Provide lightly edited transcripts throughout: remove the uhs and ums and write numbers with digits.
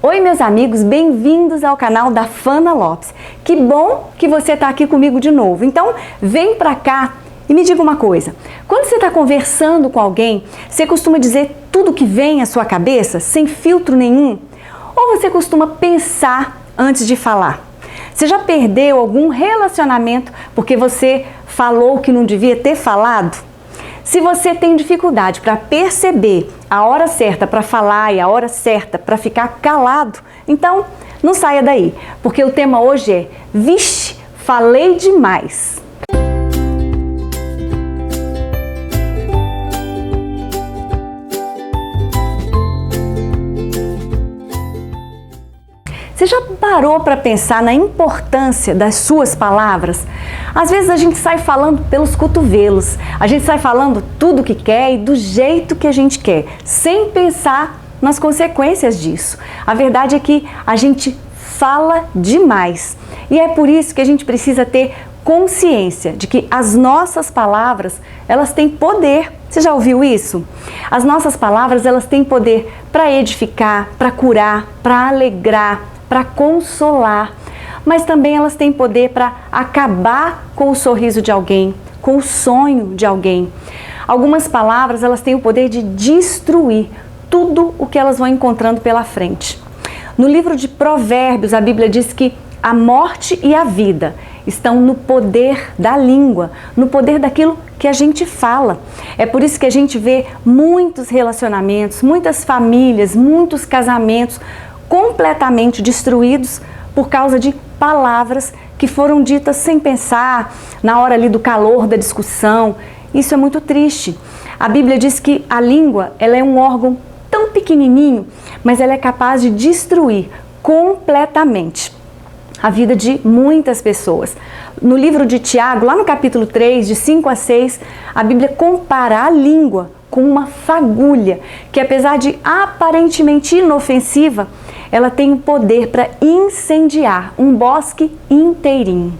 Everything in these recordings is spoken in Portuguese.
Oi meus amigos, bem-vindos ao canal da Fana Lopes. Que bom que você está aqui comigo de novo. Então vem pra cá e me diga uma coisa. Quando você está conversando com alguém, você costuma dizer tudo que vem à sua cabeça, sem filtro nenhum? Ou você costuma pensar antes de falar? Você já perdeu algum relacionamento porque você falou o que não devia ter falado? Se você tem dificuldade para perceber a hora certa para falar e a hora certa para ficar calado, então não saia daí, porque o tema hoje é Vixe, falei demais. Você já parou para pensar na importância das suas palavras? Às vezes a gente sai falando pelos cotovelos, a gente sai falando tudo o que quer e do jeito que a gente quer, sem pensar nas consequências disso. A verdade é que a gente fala demais e é por isso que a gente precisa ter consciência de que as nossas palavras, elas têm poder. Você já ouviu isso? As nossas palavras, elas têm poder para edificar, para curar, para alegrar, para consolar, mas também elas têm poder para acabar com o sorriso de alguém, com o sonho de alguém. Algumas palavras, elas têm o poder de destruir tudo o que elas vão encontrando pela frente. No livro de Provérbios, a Bíblia diz que a morte e a vida estão no poder da língua, no poder daquilo que a gente fala. É por isso que a gente vê muitos relacionamentos, muitas famílias, muitos casamentos completamente destruídos por causa de palavras que foram ditas sem pensar, na hora ali do calor da discussão. Isso é muito triste. A Bíblia diz que a língua, ela é um órgão tão pequenininho, mas ela é capaz de destruir completamente a vida de muitas pessoas. No livro de Tiago, lá no capítulo 3, de 5 a 6, a Bíblia compara a língua com uma fagulha, que apesar de aparentemente inofensiva, ela tem o poder para incendiar um bosque inteirinho.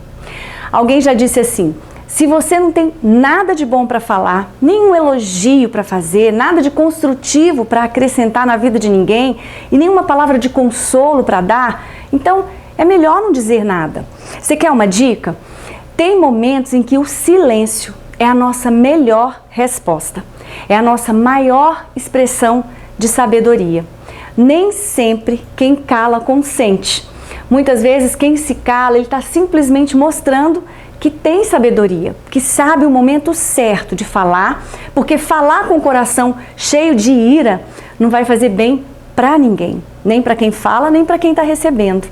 Alguém já disse assim: se você não tem nada de bom para falar, nenhum elogio para fazer, nada de construtivo para acrescentar na vida de ninguém e nenhuma palavra de consolo para dar, então é melhor não dizer nada. Você quer uma dica? Tem momentos em que o silêncio é a nossa melhor resposta, é a nossa maior expressão de sabedoria. Nem sempre quem cala consente. Muitas vezes quem se cala, ele está simplesmente mostrando que tem sabedoria, que sabe o momento certo de falar, porque falar com o coração cheio de ira não vai fazer bem para ninguém, nem para quem fala, nem para quem está recebendo.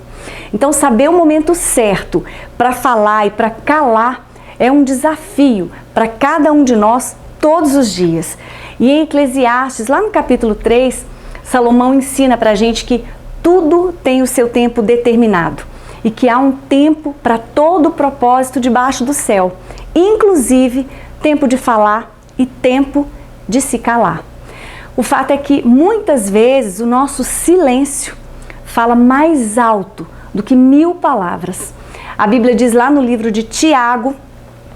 Então saber o momento certo para falar e para calar é um desafio para cada um de nós todos os dias. E em Eclesiastes, lá no capítulo 3, Salomão ensina para a gente que tudo tem o seu tempo determinado e que há um tempo para todo o propósito debaixo do céu, inclusive tempo de falar e tempo de se calar. O fato é que muitas vezes o nosso silêncio fala mais alto do que 1000 palavras. A Bíblia diz lá no livro de Tiago,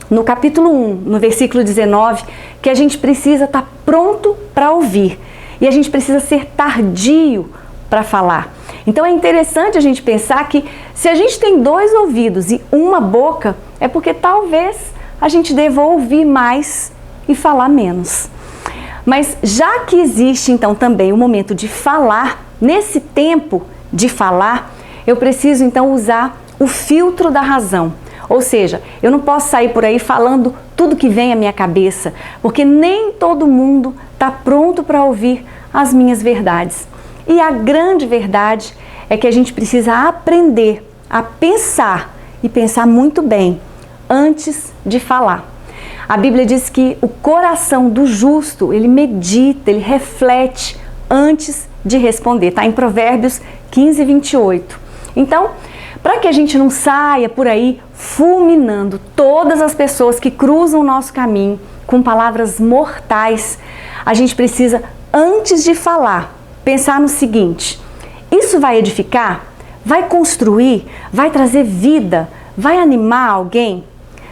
no capítulo 1, no versículo 19, que a gente precisa estar pronto para ouvir. E a gente precisa ser tardio para falar. Então é interessante a gente pensar que se a gente tem 2 ouvidos e uma boca, é porque talvez a gente deva ouvir mais e falar menos. Mas já que existe então também o momento de falar, nesse tempo de falar, eu preciso então usar o filtro da razão. Ou seja, eu não posso sair por aí falando tudo que vem à minha cabeça, porque nem todo mundo está pronto para ouvir as minhas verdades. E a grande verdade é que a gente precisa aprender a pensar e pensar muito bem antes de falar. A Bíblia diz que o coração do justo, ele medita, ele reflete antes de responder. Está em Provérbios 15, 28. Então, para que a gente não saia por aí fulminando todas as pessoas que cruzam o nosso caminho com palavras mortais, a gente precisa, antes de falar, pensar no seguinte: isso vai edificar? Vai construir? Vai trazer vida? Vai animar alguém?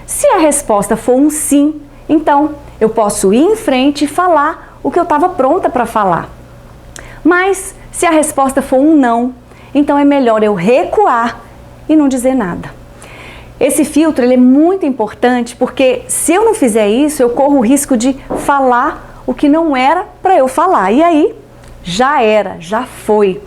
Se a resposta for um sim, então eu posso ir em frente e falar o que eu estava pronta para falar. Mas se a resposta for um não, então é melhor eu recuar e não dizer nada. Esse filtro ele é muito importante porque se eu não fizer isso, eu corro o risco de falar o que não era para eu falar. E aí, já era, já foi.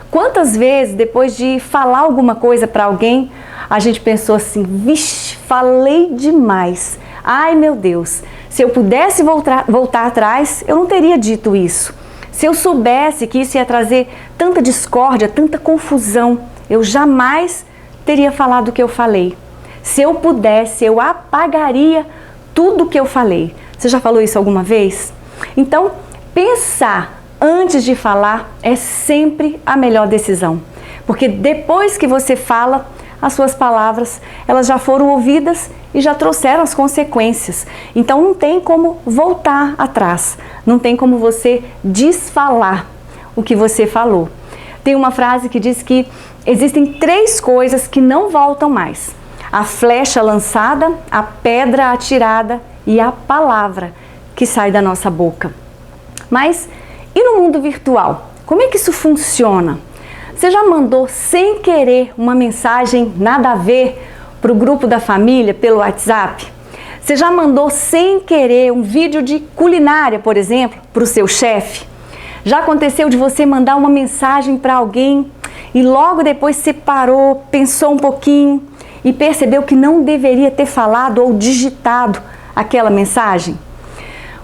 Quantas vezes, depois de falar alguma coisa para alguém, a gente pensou assim, vixe, falei demais. Ai, meu Deus, se eu pudesse voltar atrás, eu não teria dito isso. Se eu soubesse que isso ia trazer tanta discórdia, tanta confusão, eu jamais teria falado o que eu falei. Se eu pudesse, eu apagaria tudo o que eu falei. Você já falou isso alguma vez? Então, pensar antes de falar é sempre a melhor decisão. Porque depois que você fala, as suas palavras, elas já foram ouvidas e já trouxeram as consequências. Então não tem como voltar atrás, não tem como você desfalar o que você falou. Tem uma frase que diz que existem 3 coisas que não voltam mais: a flecha lançada, a pedra atirada e a palavra que sai da nossa boca. Mas e no mundo virtual? Como é que isso funciona? Você já mandou sem querer uma mensagem nada a ver para o grupo da família pelo WhatsApp? Você já mandou sem querer um vídeo de culinária, por exemplo, para o seu chefe? Já aconteceu de você mandar uma mensagem para alguém e logo depois você parou, pensou um pouquinho e percebeu que não deveria ter falado ou digitado aquela mensagem?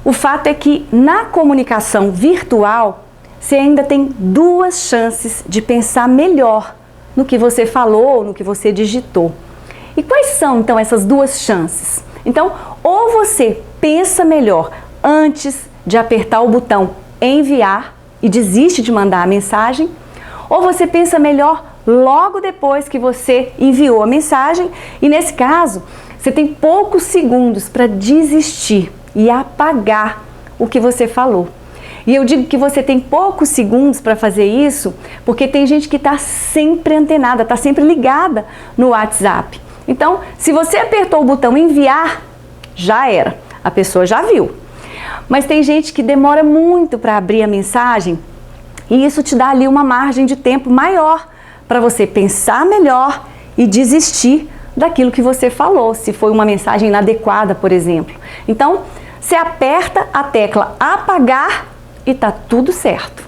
O fato é que na comunicação virtual, você ainda tem 2 chances de pensar melhor no que você falou, no que você digitou. E quais são então essas 2 chances? Então, ou você pensa melhor antes de apertar o botão enviar e desiste de mandar a mensagem, ou você pensa melhor logo depois que você enviou a mensagem e nesse caso, você tem poucos segundos para desistir e apagar o que você falou. E eu digo que você tem poucos segundos para fazer isso, porque tem gente que está sempre antenada, está sempre ligada no WhatsApp. Então, se você apertou o botão enviar, já era, a pessoa já viu. Mas tem gente que demora muito para abrir a mensagem e isso te dá ali uma margem de tempo maior para você pensar melhor e desistir daquilo que você falou, se foi uma mensagem inadequada, por exemplo. Então, você aperta a tecla apagar e tá tudo certo.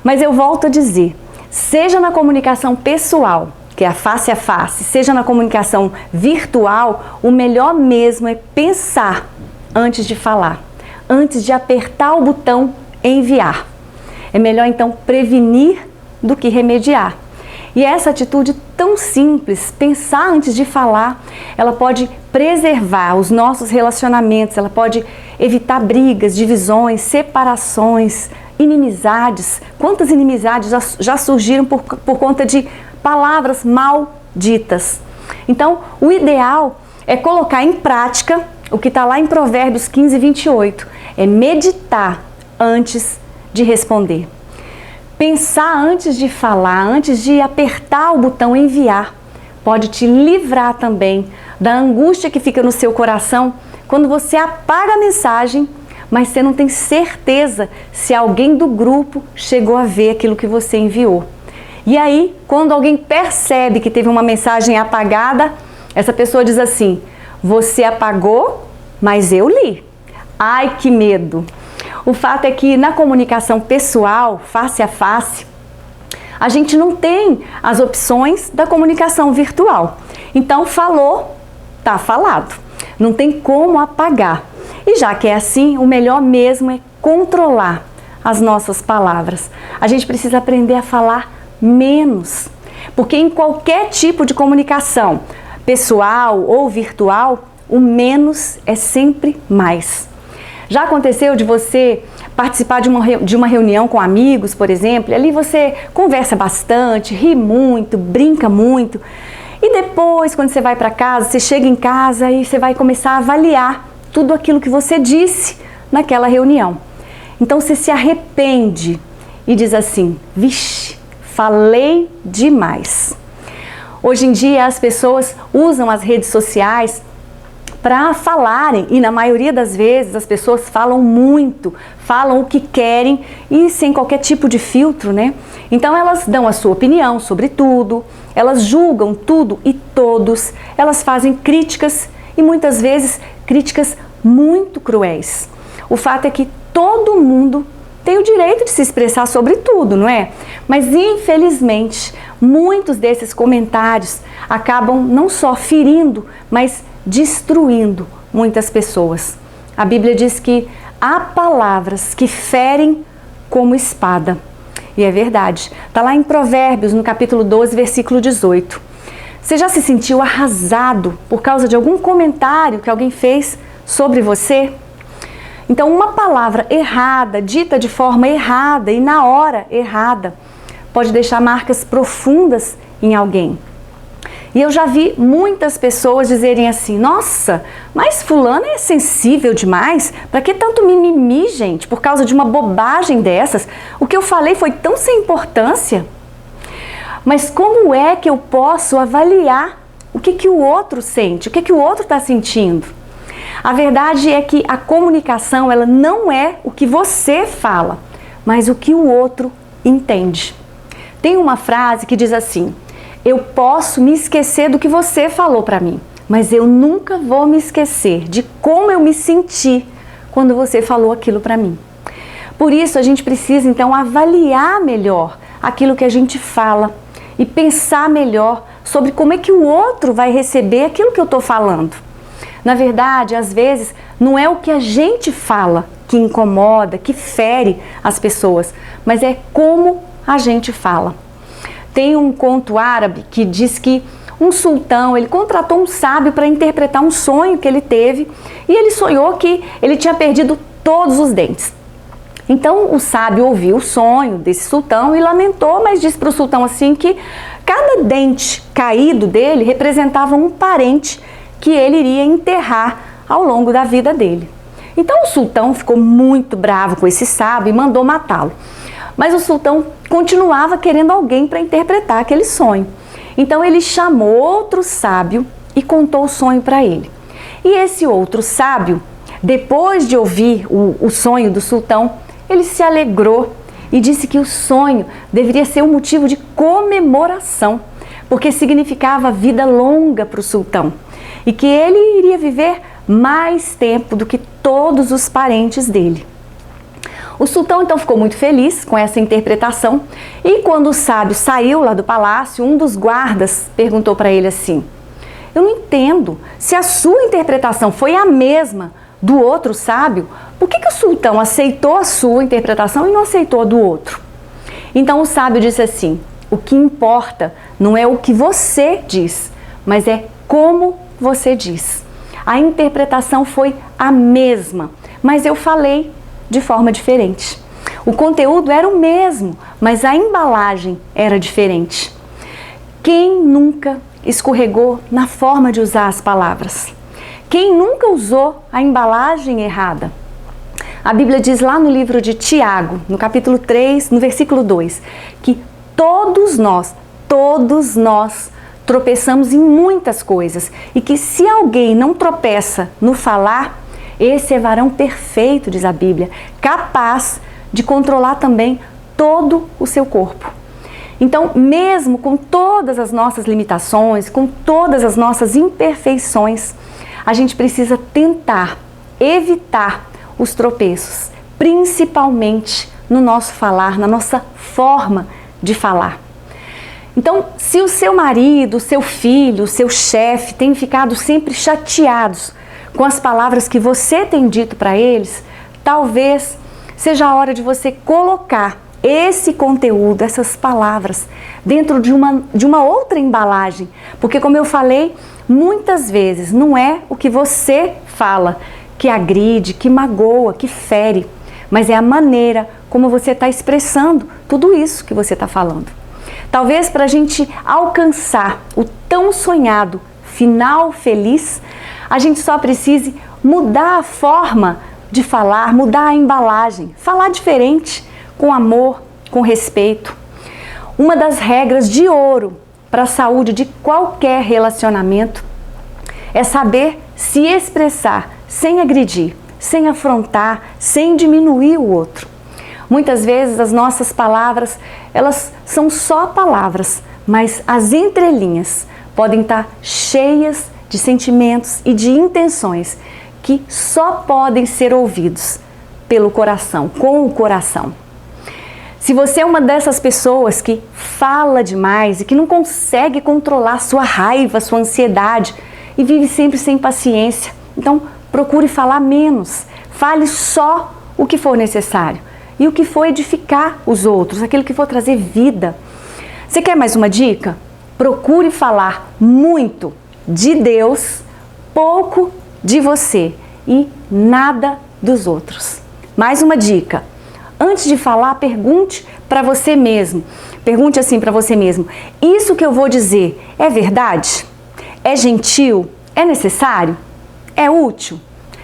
Mas eu volto a dizer, seja na comunicação pessoal, que é a face, seja na comunicação virtual, o melhor mesmo é pensar antes de falar, antes de apertar o botão enviar. É melhor então prevenir do que remediar. E essa atitude tão simples, pensar antes de falar, ela pode preservar os nossos relacionamentos, ela pode evitar brigas, divisões, separações, inimizades. Quantas inimizades já surgiram por conta de palavras mal ditas? Então, o ideal é colocar em prática o que está lá em Provérbios 15:28, é meditar antes de responder. Pensar antes de falar, antes de apertar o botão enviar, pode te livrar também da angústia que fica no seu coração quando você apaga a mensagem, mas você não tem certeza se alguém do grupo chegou a ver aquilo que você enviou. E aí, quando alguém percebe que teve uma mensagem apagada, essa pessoa diz assim: você apagou, mas eu li. Ai, que medo! O fato é que na comunicação pessoal, face a face, a gente não tem as opções da comunicação virtual. Então, falou, tá falado. Não tem como apagar. E já que é assim, o melhor mesmo é controlar as nossas palavras. A gente precisa aprender a falar menos. Porque em qualquer tipo de comunicação, pessoal ou virtual, o menos é sempre mais. Já aconteceu de você participar de uma reunião com amigos, por exemplo, e ali você conversa bastante, ri muito, brinca muito, e depois, quando você vai para casa, você chega em casa e você vai começar a avaliar tudo aquilo que você disse naquela reunião. Então você se arrepende e diz assim: vixe, falei demais. Hoje em dia as pessoas usam as redes sociais para falarem, e na maioria das vezes as pessoas falam muito, falam o que querem e sem qualquer tipo de filtro, né? Então elas dão a sua opinião sobre tudo, elas julgam tudo e todos, elas fazem críticas e muitas vezes críticas muito cruéis. O fato é que todo mundo tem o direito de se expressar sobre tudo, não é? Mas infelizmente muitos desses comentários acabam não só ferindo, mas destruindo muitas pessoas. A Bíblia diz que há palavras que ferem como espada. E é verdade. Está lá em Provérbios, no capítulo 12, versículo 18. Você já se sentiu arrasado por causa de algum comentário que alguém fez sobre você? Então, uma palavra errada, dita de forma errada e na hora errada, pode deixar marcas profundas em alguém. E eu já vi muitas pessoas dizerem assim: nossa, mas fulano é sensível demais, para que tanto mimimi, gente, por causa de uma bobagem dessas? O que eu falei foi tão sem importância. Mas como é que eu posso avaliar o que o outro sente, o que o outro está sentindo? A verdade é que a comunicação, ela não é o que você fala, mas o que o outro entende. Tem uma frase que diz assim: eu posso me esquecer do que você falou para mim, mas eu nunca vou me esquecer de como eu me senti quando você falou aquilo para mim. Por isso, a gente precisa então avaliar melhor aquilo que a gente fala e pensar melhor sobre como é que o outro vai receber aquilo que eu estou falando. Na verdade, às vezes, não é o que a gente fala que incomoda, que fere as pessoas, mas é como a gente fala. Tem um conto árabe que diz que um sultão, ele contratou um sábio para interpretar um sonho que ele teve e ele sonhou que ele tinha perdido todos os dentes. Então o sábio ouviu o sonho desse sultão e lamentou, mas disse para o sultão assim que cada dente caído dele representava um parente que ele iria enterrar ao longo da vida dele. Então o sultão ficou muito bravo com esse sábio e mandou matá-lo. Mas o sultão continuava querendo alguém para interpretar aquele sonho. Então ele chamou outro sábio e contou o sonho para ele. E esse outro sábio, depois de ouvir o sonho do sultão, ele se alegrou e disse que o sonho deveria ser um motivo de comemoração, porque significava vida longa para o sultão e que ele iria viver mais tempo do que todos os parentes dele. O sultão então ficou muito feliz com essa interpretação e quando o sábio saiu lá do palácio, um dos guardas perguntou para ele assim: eu não entendo, se a sua interpretação foi a mesma do outro sábio, por que o sultão aceitou a sua interpretação e não aceitou a do outro? Então o sábio disse assim: o que importa não é o que você diz, mas é como você diz. A interpretação foi a mesma, mas eu falei de forma diferente. O conteúdo era o mesmo, mas a embalagem era diferente. Quem nunca escorregou na forma de usar as palavras? Quem nunca usou a embalagem errada? A Bíblia diz lá no livro de Tiago, no capítulo 3, no versículo 2, que todos nós tropeçamos em muitas coisas e que se alguém não tropeça no falar, esse é varão perfeito, diz a Bíblia, capaz de controlar também todo o seu corpo. Então, mesmo com todas as nossas limitações, com todas as nossas imperfeições, a gente precisa tentar evitar os tropeços, principalmente no nosso falar, na nossa forma de falar. Então, se o seu marido, o seu filho, o seu chefe têm ficado sempre chateados com as palavras que você tem dito para eles, talvez seja a hora de você colocar esse conteúdo, essas palavras, dentro de uma outra embalagem. Porque, como eu falei, muitas vezes não é o que você fala que agride, que magoa, que fere, mas é a maneira como você está expressando tudo isso que você está falando. Talvez para a gente alcançar o tão sonhado final feliz, a gente só precise mudar a forma de falar, mudar a embalagem, falar diferente, com amor, com respeito. Uma das regras de ouro para a saúde de qualquer relacionamento é saber se expressar sem agredir, sem afrontar, sem diminuir o outro. Muitas vezes as nossas palavras, elas são só palavras, mas as entrelinhas podem estar cheias de sentimentos e de intenções que só podem ser ouvidos pelo coração, com o coração. Se você é uma dessas pessoas que fala demais e que não consegue controlar sua raiva, sua ansiedade e vive sempre sem paciência, então procure falar menos. Fale só o que for necessário e o que for edificar os outros, aquilo que for trazer vida. Você quer mais uma dica? Procure falar muito de Deus, pouco de você e nada dos outros. Mais uma dica. Antes de falar, pergunte para você mesmo. Pergunte assim para você mesmo: isso que eu vou dizer é verdade? É gentil? É necessário? É útil?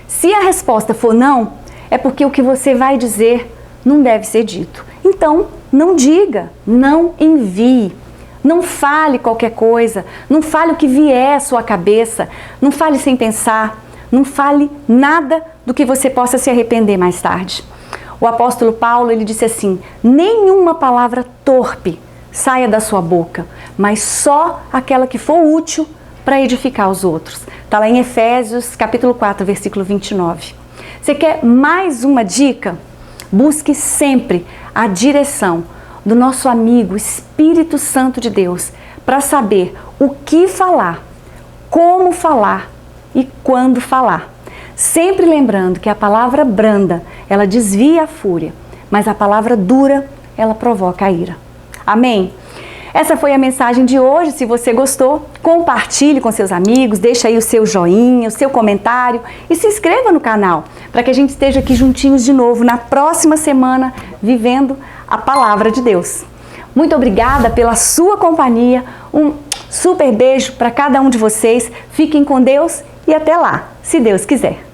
Se a resposta for não, é porque o que você vai dizer não deve ser dito. Então, não diga, não envie. Não fale qualquer coisa, não fale o que vier à sua cabeça, não fale sem pensar, não fale nada do que você possa se arrepender mais tarde. O apóstolo Paulo, ele disse assim: nenhuma palavra torpe saia da sua boca, mas só aquela que for útil para edificar os outros. Está lá em Efésios, capítulo 4, versículo 29. Você quer mais uma dica? Busque sempre a direção do nosso amigo Espírito Santo de Deus para saber o que falar, como falar e quando falar. Sempre lembrando que a palavra branda, ela desvia a fúria, mas a palavra dura, ela provoca a ira. Amém? Essa foi a mensagem de hoje. Se você gostou, compartilhe com seus amigos, deixa aí o seu joinha, o seu comentário e se inscreva no canal para que a gente esteja aqui juntinhos de novo na próxima semana, vivendo a palavra de Deus. Muito obrigada pela sua companhia, um super beijo para cada um de vocês, fiquem com Deus e até lá, se Deus quiser.